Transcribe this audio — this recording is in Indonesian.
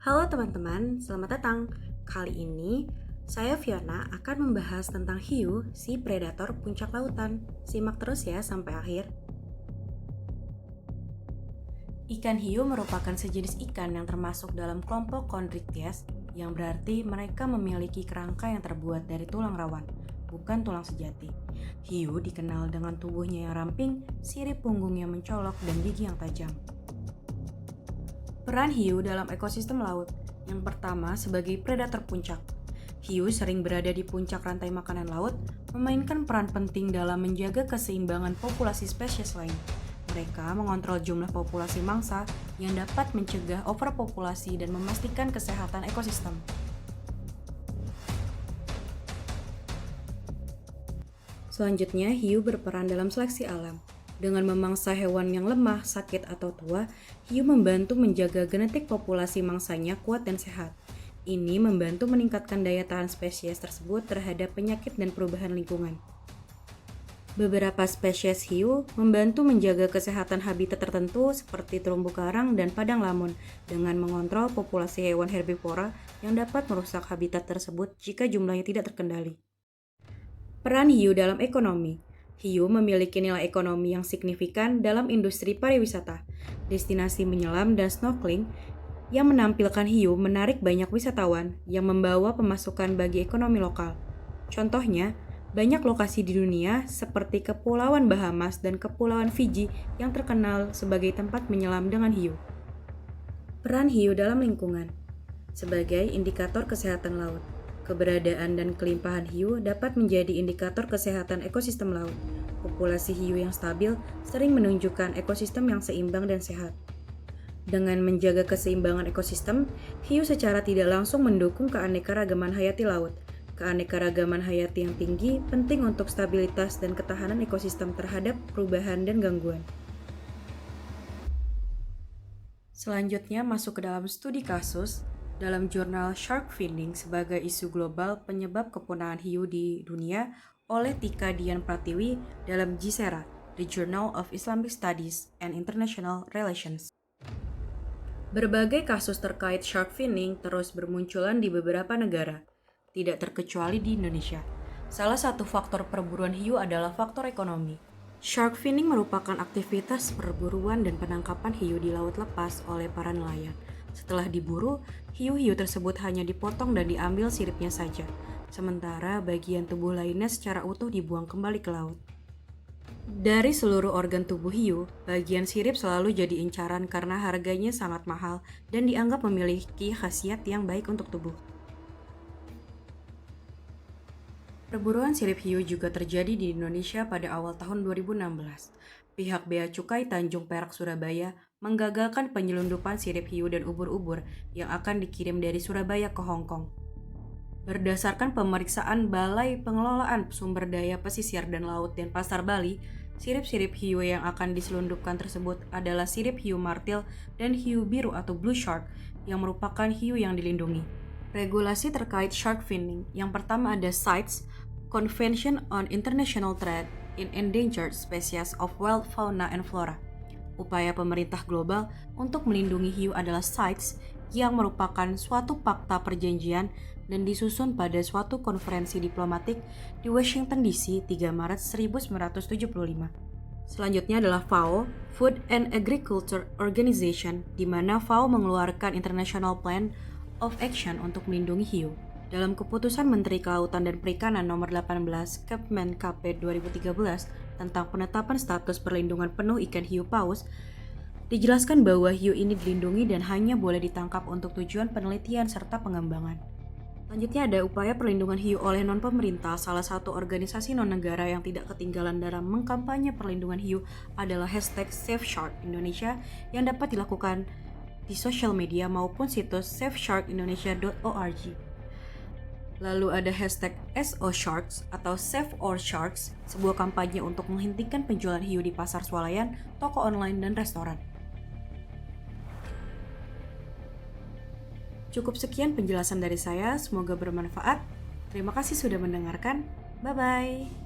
Halo teman-teman, selamat datang. Kali ini, saya Fiona akan membahas tentang hiu, si predator puncak lautan. Simak terus ya sampai akhir. Ikan hiu merupakan sejenis ikan yang termasuk dalam kelompok Chondrichthyes, yang berarti mereka memiliki kerangka yang terbuat dari tulang rawan, bukan tulang sejati. Hiu dikenal dengan tubuhnya yang ramping, sirip punggung yang mencolok, dan gigi yang tajam. Peran hiu dalam ekosistem laut. Yang pertama, sebagai predator puncak. Hiu sering berada di puncak rantai makanan laut, memainkan peran penting dalam menjaga keseimbangan populasi spesies lain. Mereka mengontrol jumlah populasi mangsa yang dapat mencegah overpopulasi dan memastikan kesehatan ekosistem. Selanjutnya, hiu berperan dalam seleksi alam. Dengan memangsa hewan yang lemah, sakit, atau tua, hiu membantu menjaga genetik populasi mangsanya kuat dan sehat. Ini membantu meningkatkan daya tahan spesies tersebut terhadap penyakit dan perubahan lingkungan. Beberapa spesies hiu membantu menjaga kesehatan habitat tertentu seperti terumbu karang dan padang lamun dengan mengontrol populasi hewan herbivora yang dapat merusak habitat tersebut jika jumlahnya tidak terkendali. Peran hiu dalam ekonomi. Hiu memiliki nilai ekonomi yang signifikan dalam industri pariwisata. Destinasi menyelam dan snorkeling yang menampilkan hiu menarik banyak wisatawan yang membawa pemasukan bagi ekonomi lokal. Contohnya, banyak lokasi di dunia seperti Kepulauan Bahamas dan Kepulauan Fiji yang terkenal sebagai tempat menyelam dengan hiu. Peran hiu dalam lingkungan. Sebagai indikator kesehatan laut. Keberadaan dan kelimpahan hiu dapat menjadi indikator kesehatan ekosistem laut. Populasi hiu yang stabil sering menunjukkan ekosistem yang seimbang dan sehat. Dengan menjaga keseimbangan ekosistem, hiu secara tidak langsung mendukung keanekaragaman hayati laut. Keanekaragaman hayati yang tinggi penting untuk stabilitas dan ketahanan ekosistem terhadap perubahan dan gangguan. Selanjutnya masuk ke dalam studi kasus dalam jurnal Shark Finning sebagai isu global penyebab kepunahan hiu di dunia oleh Tika Dian Pratiwi dalam JISERA, The Journal of Islamic Studies and International Relations. Berbagai kasus terkait shark finning terus bermunculan di beberapa negara, tidak terkecuali di Indonesia. Salah satu faktor perburuan hiu adalah faktor ekonomi. Shark finning merupakan aktivitas perburuan dan penangkapan hiu di laut lepas oleh para nelayan. Setelah diburu, hiu-hiu tersebut hanya dipotong dan diambil siripnya saja, sementara bagian tubuh lainnya secara utuh dibuang kembali ke laut. Dari seluruh organ tubuh hiu, bagian sirip selalu jadi incaran karena harganya sangat mahal dan dianggap memiliki khasiat yang baik untuk tubuh. Perburuan sirip hiu juga terjadi di Indonesia pada awal tahun 2016. Pihak Bea Cukai Tanjung Perak Surabaya menggagalkan penyelundupan sirip hiu dan ubur-ubur yang akan dikirim dari Surabaya ke Hong Kong. Berdasarkan pemeriksaan Balai Pengelolaan Sumber Daya Pesisir dan Laut dan Pasar Bali, sirip-sirip hiu yang akan diselundupkan tersebut adalah sirip hiu martil dan hiu biru atau blue shark yang merupakan hiu yang dilindungi. Regulasi terkait shark finning. Yang pertama ada CITES, Convention on International Trade in Endangered Species of Wild Fauna and Flora. Upaya pemerintah global untuk melindungi hiu adalah CITES yang merupakan suatu fakta perjanjian dan disusun pada suatu konferensi diplomatik di Washington DC 3 Maret 1975. Selanjutnya adalah FAO, Food and Agriculture Organization, di mana FAO mengeluarkan International Plan of Action untuk melindungi hiu. Dalam keputusan Menteri Kelautan dan Perikanan nomor 18 Kepmen KP 2013 tentang penetapan status perlindungan penuh ikan hiu paus, dijelaskan bahwa hiu ini dilindungi dan hanya boleh ditangkap untuk tujuan penelitian serta pengembangan. Selanjutnya ada upaya perlindungan hiu oleh non-pemerintah. Salah satu organisasi non-negara yang tidak ketinggalan dalam mengkampanye perlindungan hiu adalah #SaveSharkIndonesia yang dapat dilakukan di sosial media maupun situs savesharkindonesia.org. Lalu ada #SOSharks atau Save Our Sharks, sebuah kampanye untuk menghentikan penjualan hiu di pasar swalayan, toko online, dan restoran. Cukup sekian penjelasan dari saya, semoga bermanfaat. Terima kasih sudah mendengarkan. Bye-bye.